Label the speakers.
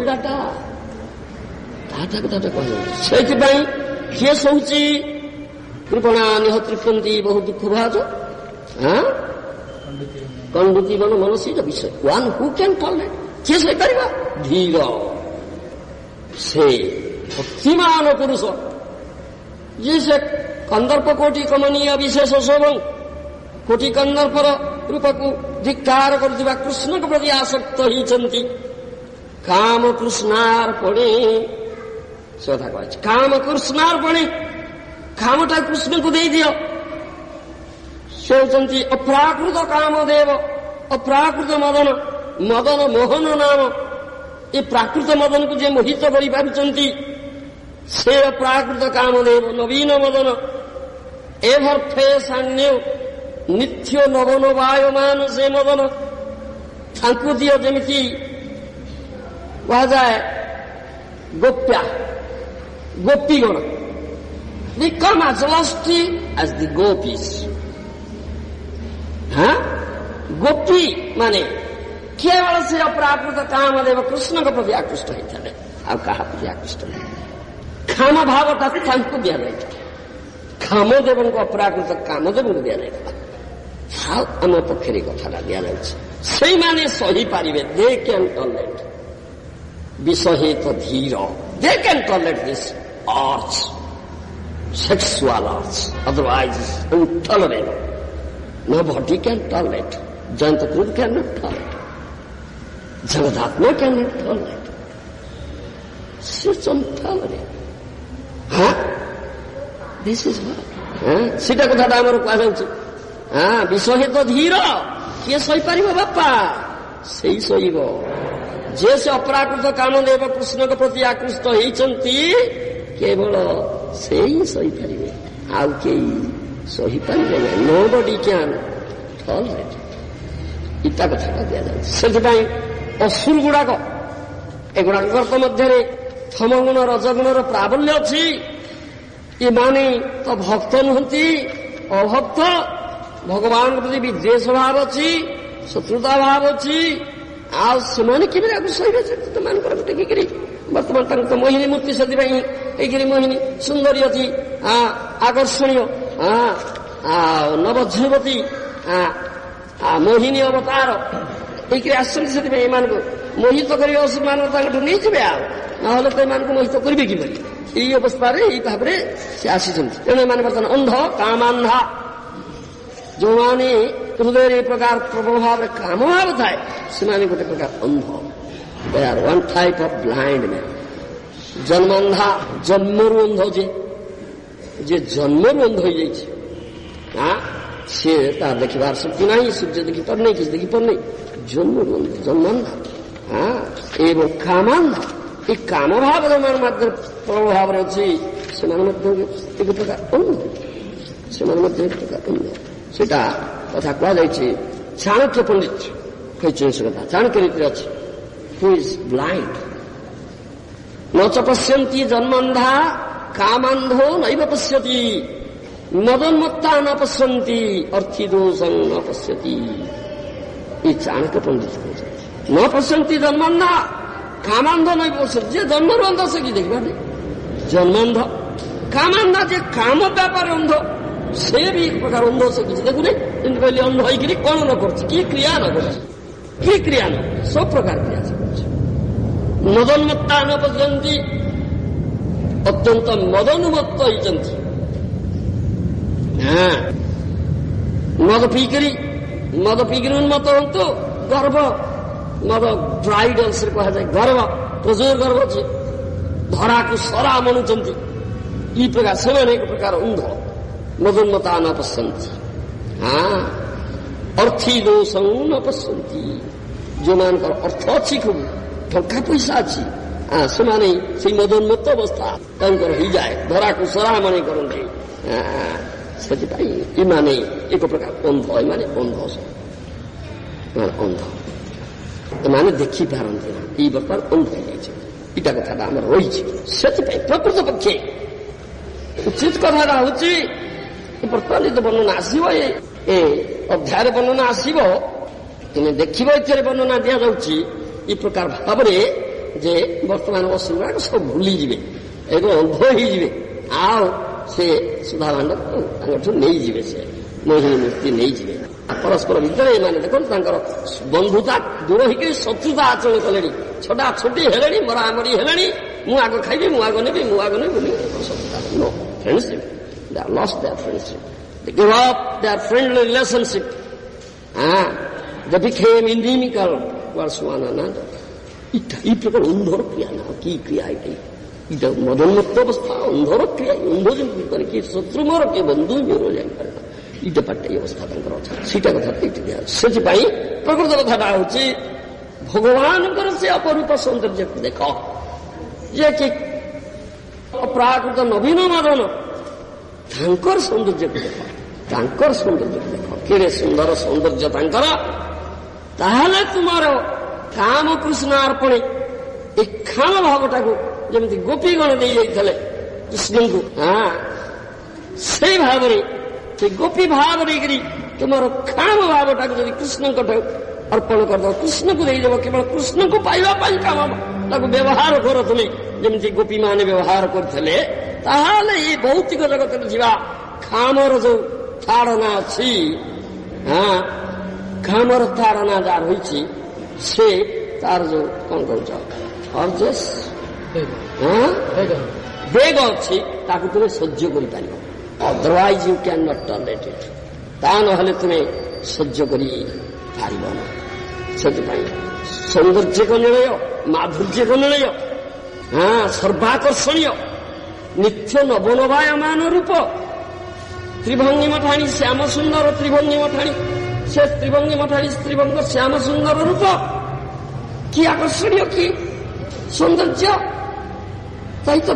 Speaker 1: ଗୁଡାଟା ତାହା କଥାଟା କୁହାଯାଉଛି। ସେଇଥିପାଇଁ କିଏ ଶୋଉଛି କୃପଣା ନିହତ୍ରିପନ୍ତି ବହୁ ଦୁଃଖ ଭାଜ କଣ୍ଡୁ ଜୀବନ ମନସୀର ବିଷୟ ୱାନ୍ ହୁ କ୍ୟାନ୍ ଟଲରେଟ୍, କିଏ ଶୋଇପାରିବ? ଧୀର, ସେ ଭକ୍ତିମାନ ପୁରୁଷ ଯିଏ ସେ କନ୍ଦର୍ପ କୋଟି କମନୀୟ ବିଶେଷ ଶୋଭଂ କୋଟି କନ୍ଦର୍ପର ରୂପକୁ ଧିକ୍କାର କରୁଥିବା କୃଷ୍ଣଙ୍କ ପ୍ରତି ଆସକ୍ତ ହେଇଛନ୍ତି। କାମ କୃଷ୍ଣାର୍ପଣେ ସେ କଥା କହିଛି, କାମ କୃଷ୍ଣାର୍ପଣେ, କାମଟା କୃଷ୍ଣଙ୍କୁ ଦେଇଦିଅ। ସେ ହେଉଛନ୍ତି ଅପ୍ରାକୃତ କାମଦେବ, ଅପ୍ରାକୃତ ମଦନ, ମଦନ ମୋହନ ନାମ। ଏ ପ୍ରାକୃତ ମଦନକୁ ଯେ ମୋହିତ କରିପାରୁଛନ୍ତି ସେ ଅପ୍ରାକୃତ କାମଦେବ, ନବୀନ Madan, ever fresh and new, ନିତ୍ୟ ନବନ ବାୟମାନ ସେ ମଦନ। ତାଙ୍କୁ ଦିଅ ଯେମିତି କୁହାଯାଏ ଗୋପ୍ୟା, ଗୋପୀଗଣ, become as lusty as the gopis. ଗୋପୀ ମାନେ କେବଳ ସେ ଅପ୍ରାକୃତ କାମଦେବ କୃଷ୍ଣଙ୍କ ପ୍ରତି ଆକୃଷ୍ଟ ହେଇଥିଲେ, ଆଉ କାହା ପ୍ରତି ଆକୃଷ୍ଟ ନାହିଁ। କାମ ଭାବଟା ତାଙ୍କୁ ଦିଆଯାଇଥିଲା, କାମଦେବଙ୍କୁ ଅପ୍ରାକୃତ କାମଦେବଙ୍କୁ ଦିଆଯାଇଥିଲା। ଆଉ ଆମ ପକ୍ଷରେ କଥାଟା ଦିଆଯାଉଛି, ସେଇମାନେ ସହିପାରିବେ। ଦେ କ୍ୟାନ୍ ଟଲରେଟ୍ ବିଷହେତ ଧୀର, they can tolerate this arts, sexual arts, otherwise intolerable. Nobody can tolerate. Jayanta Krud cannot tolerate. Jagadatma cannot tolerate. She's intolerant. This is what. ସେଟା କଥାଟା ଆମର କୁହାଯାଉଛି। ବିଷହେତ ଧୀର, କିଏ ସହିପାରିବ ବାପା? ସେଇ ସହିବ ଯେ ସେ ଅପରାକୃତ କାମଦେବ କୃଷ୍ଣଙ୍କ ପ୍ରତି ଆକୃଷ୍ଟ ହେଇଛନ୍ତି, କେବଳ ସେଇ ସହିପାରିବେ, ଆଉ କେହି ସହିପାରିବେ ନାହିଁ। ନୋବଡି କ୍ୟାନ୍ ଟଲରେଟ୍। ଇଟା କଥାଟା ଦିଆଯାଉଛି। ସେଥିପାଇଁ ଅସୁର ଗୁଡାକ, ଏଗୁଡାକର ତ ମଧ୍ୟରେ ତମଗୁଣ ରଜଗୁଣର ପ୍ରାବଲ୍ୟ ଅଛି। ଏମାନେ ତ ଭକ୍ତ ନୁହନ୍ତି, ଅଭକ୍ତ। ଭଗବାନଙ୍କ ପ୍ରତି ବିଦ୍ୱେଷ ଭାବ ଅଛି, ଶତ୍ରୁତା ଭାବ ଅଛି। ଆଉ ସେମାନେ କେମିତି ଆକୁ ସହିବେ? ସେମାନଙ୍କର ଟେକିକିରି ବର୍ତ୍ତମାନ ତାଙ୍କ ତ ମୋହିନୀ ମୂର୍ତ୍ତି, ସେଥିପାଇଁ ହେଇକିରି ମୋହିନୀ ସୁନ୍ଦରୀ ଅଛି, ଆକର୍ଷଣୀୟ, ଆଉ ନବଧ୍ରୁବତୀ, ମୋହିନୀ ଅବତାର ହେଇକିରି ଆସିଛନ୍ତି। ସେଥିପାଇଁ ଏମାନଙ୍କୁ ମୋହିତ କରିବେ, ଅସୁରମାନଙ୍କୁ ତାଙ୍କଠୁ ନେଇଯିବେ। ଆଉ ନହେଲେ ତ ଏମାନଙ୍କୁ ମୋହିତ କରିବେ କିପରି? ଏଇ ଅବସ୍ଥାରେ, ଏଇ ଭାବରେ ସେ ଆସିଛନ୍ତି। ତେଣୁ ଏମାନେ ବର୍ତ୍ତମାନ ଅନ୍ଧ, କାମାନ୍ଧା। ଯେଉଁମାନେ ହୃଦୟରେ ଏ ପ୍ରକାର ପ୍ରବଳ ଭାବରେ କାମ ଭାବ ଥାଏ, ସେମାନେ ଗୋଟେ ପ୍ରକାର ଅନ୍ଧ। They are one type of blind man. ଜନ୍ମାନ୍ଧା, ଜନ୍ମରୁ ଅନ୍ଧ। ଯେ ଜନ୍ମରୁ ଅନ୍ଧ ହେଇଯାଇଛି, ସେ ତାର ଦେଖିବାର ଶକ୍ତି ନାହିଁ, ସୂର୍ଯ୍ୟ ଦେଖିପାରୁନାହିଁ, କିଛି ଦେଖିପାରୁନାହିଁ, ଜନ୍ମରୁ ଅନ୍ଧ, ଜନ୍ମାନ୍ଧା। ଏବଂ କାମାନ୍ଧା, ଏ କାମ ଭାବ ଯୋଉମାନେ ମାଧ୍ୟମରେ ପ୍ରବଳ ଭାବରେ ଅଛି, ସେମାନେ ମଧ୍ୟ ଏକ ପ୍ରକାର ଅନ୍ଧ, ସେମାନେ ମଧ୍ୟ ଏକ ପ୍ରକାର ଅନ୍ଧ। ସେଟା କଥା କୁହାଯାଇଛି। ଚାଣକ୍ୟ ପଣ୍ଡିତ କହିଛନ୍ତି ସେ କଥା, ଚାଣକ୍ୟ ନୀତିରେ ଅଛି। Who is blind? ନ ଚ ପଶ୍ୟନ୍ତି ଜନ୍ମାନ୍ଧା କାମାନ୍ଧୋ ନୈବ ପଶ୍ୟତି ମଦନ୍ମତ୍ତା ନ ପଶ୍ୟନ୍ତି ଅର୍ଥି ଦୋଷଂ ନ ପଶ୍ୟତି। ଏ ଚାଣକ୍ୟ ପଣ୍ଡିତ କହୁଛନ୍ତି। ନ ପଶ୍ୟନ୍ତି ଜନ୍ମାନ୍ଧା କାମାନ୍ଧ ନୈବ ପଶ୍ୟତି। ଯେ ଜନ୍ମରୁ ଅନ୍ଧ ସେ କି ଦେଖିପାରେ? ଜନ୍ମାନ୍ଧ। କାମାନ୍ଧା ଯେ କାମ ବ୍ୟାପାର ଅନ୍ଧ, ସେ ବି ଏକ ପ୍ରକାର ଅନ୍ଧ। ସେ କିଛି ଦେଖୁନି। ଯେମିତି କହିଲେ ଅନ୍ଧ ହେଇକିରି କଣ ନ କରୁଛି, କି କ୍ରିୟା ନ କରୁଛି, କି କ୍ରିୟା ନ କରୁଛି, ସବୁ ପ୍ରକାର କ୍ରିୟା ସେ କରୁଛି। ମଦନ୍ମତ୍ତା ନ ପଶ୍ୟନ୍ତି, ଅତ୍ୟନ୍ତ ମଦନୁମତ୍ତ ହେଇଛନ୍ତି। ମଦ ପିଇକିରି ଉନ୍ମତ୍ତ ହୁଅନ୍ତୁ। ଗର୍ବ, ମଦ ଡ୍ରାଇଡଲ୍ସରେ କୁହାଯାଏ, ଗର୍ବ, ପ୍ରଚୁର ଗର୍ବ ଅଛି। ଧରାକୁ ସରା ମଣୁଛନ୍ତି। ଏଇ ପ୍ରକାର ସେମାନେ ଏକ ପ୍ରକାର ଅନ୍ଧ। ମଦନ୍ମତା ନ ପଶ୍ୟନ୍ତି, ଅର୍ଥି ଦୋଷଂ ନ ପଶ୍ୟନ୍ତି। ଯେଉଁମାନଙ୍କର ଅର୍ଥ ଅଛି, ଖୁବ ଟଙ୍କା ପଇସା ଅଛି, ସେମାନେ ସେଇ ମଦୋନ୍ମତ୍ତ ଅବସ୍ଥା ତାଙ୍କର ହେଇଯାଏ, ଧରାକୁ ସରାମଣି କରନ୍ତି। ସେଥିପାଇଁ ଏମାନେ ଏକ ପ୍ରକାର ଅନ୍ଧ। ଏମାନେ ଅନ୍ଧ, ଅନ୍ଧ। ଏମାନେ ଦେଖିପାରନ୍ତି ନା, ଏଇ ବର୍ତ୍ତମାନ ଅନ୍ଧ ହେଇଯାଇଛି। ଏଇଟା କଥାଟା ଆମର ରହିଛି। ସେଥିପାଇଁ ପ୍ରକୃତ ପକ୍ଷେ ଉଚିତ କଥାଟା ହଉଛି, ବର୍ତ୍ତମାନ ଯେତେ ବର୍ଣ୍ଣନା ଆସିବ, ଏ ଅଧ୍ୟାୟରେ ବର୍ଣ୍ଣନା ଆସିବ, ତୁମେ ଦେଖିବ, ଏଥିରେ ବର୍ଣ୍ଣନା ଦିଆଯାଉଛି। ଏ ପ୍ରକାର ଭାବରେ ଯେ ବର୍ତ୍ତମାନ ବସ୍ତୁ ଗୁଡାକ ସବୁ ଭୁଲିଯିବେ ଏବଂ ଅନ୍ଧ ହେଇଯିବେ। ଆଉ ସେ ସୁଧାଭାଣ୍ଡ ତାଙ୍କଠୁ ନେଇଯିବେ, ସେ ମୋହିନୀ ମୂର୍ତ୍ତି ନେଇଯିବେ। ପରସ୍ପର ଭିତରେ ଏମାନେ ଦେଖନ୍ତୁ ତାଙ୍କର ବନ୍ଧୁତା ଦୂର ହେଇକି ଶତ୍ରୁତା ଆଚରଣ କଲେଣି, ଛୋଟା ଛୋଟି ହେଲେଣି, ମରାମରି ହେଲେଣି। ମୁଁ ଆଗ ଖାଇବି, ମୁଁ ଆଗ ନେବି, ମୁଁ ଆଗ ନେବି ବୋଲି ଶତ୍ରୁତା। No friendship. They have lost their friendship. They gave up their friendly relationship. They became inimical towards one another. এই প্রকার অন্ধর ক্রিয়া না, কি ক্রিয়া এটাই? এটা মদন্মত্ত অবস্থা, অন্ধর ক্রিয়া। অন্ধ ଯେମିତି କରେ କି ଶତ୍ରୁ ମୋର କିଏ ବନ୍ଧୁ ମୋର ଜାଣିପାରେ ନା, ଏଇଟା ପାଟେ ଏଇ ଅବସ୍ଥା ତାଙ୍କର ଅଛି। ସେଇଟା କଥା ଏଇଠି ଦିଆଯାଉଛି। ସେଥିପାଇଁ ପ୍ରକୃତ କଥାଟା ହଉଛି ଭଗବାନଙ୍କର ସେ ଅପରୂପ ସୌନ୍ଦର୍ଯ୍ୟକୁ ଦେଖ, ଯେ କି ଅପ୍ରାକୃତ ନବୀନ ମଦନ, ତାଙ୍କର ସୌନ୍ଦର୍ଯ୍ୟକୁ ଦେଖ, ତାଙ୍କର ସୌନ୍ଦର୍ଯ୍ୟକୁ ଦେଖ, କେଡ଼େ ସୁନ୍ଦର ସୌନ୍ଦର୍ଯ୍ୟ ତାଙ୍କର। ତାହେଲେ ତୁମର କାମ କୃଷ୍ଣ ଅର୍ପଣେ ଏ ଖାମ ଭାବଟାକୁ ଯେମିତି ଗୋପୀଗଣ ଦେଇଯାଇଥିଲେ କୃଷ୍ଣଙ୍କୁ, ସେଇ ଭାବରେ ସେ ଗୋପୀ ଭାବ ଦେଇକରି ତୁମର ଖାମ ଭାବଟାକୁ ଯଦି କୃଷ୍ଣଙ୍କଠାରୁ ଅର୍ପଣ କରିଦେବ, କୃଷ୍ଣକୁ ଦେଇଦେବ, କେବଳ କୃଷ୍ଣଙ୍କୁ ପାଇବା ପାଇଁ କାମ ତାକୁ ବ୍ୟବହାର କର ତୁମେ, ଯେମିତି ଗୋପୀମାନେ ବ୍ୟବହାର କରିଥିଲେ, ତାହେଲେ ଏଇ ଭୌତିକ ଜଗତରେ ଯିବା ଖାମର ଯୋଉ ତାଡ଼ନା ଅଛି, ଖାମର ତାଡ଼ନା ଯାହା ରହିଛି, ସେ ତାର ଯୋଉ କଣ କହୁଛ ଅର୍ଜେସ୍ ବେଗ ଅଛି, ତାକୁ ତୁମେ ସହ୍ୟ କରିପାରିବ। Otherwise you can not tolerate it. ତା ନହେଲେ ତୁମେ ସହ୍ୟ କରିପାରିବ ନା। ସେଥିପାଇଁ ସୌନ୍ଦର୍ଯ୍ୟ ନିଳୟ, ମାଧୁର୍ଯ୍ୟ ନିଳୟ, ସର୍ବାକର୍ଷଣୀୟ, ନିତ୍ୟ ନବନବାୟମାନ ରୂପ, ତ୍ରିଭଙ୍ଗୀ ମଠାଣୀ ଶ୍ୟାମ ସୁନ୍ଦର, ତ୍ରିଭଙ୍ଗୀ ମଠାଣୀ ସେ ତ୍ରିଭଙ୍ଗୀ ମଠାଣୀ ତ୍ରିଭଙ୍ଗ ଶ୍ୟାମ ସୁନ୍ଦର ରୂପ, କି ଆକର୍ଷଣୀୟ, କି ସୌନ୍ଦର୍ଯ୍ୟ! ତାই তো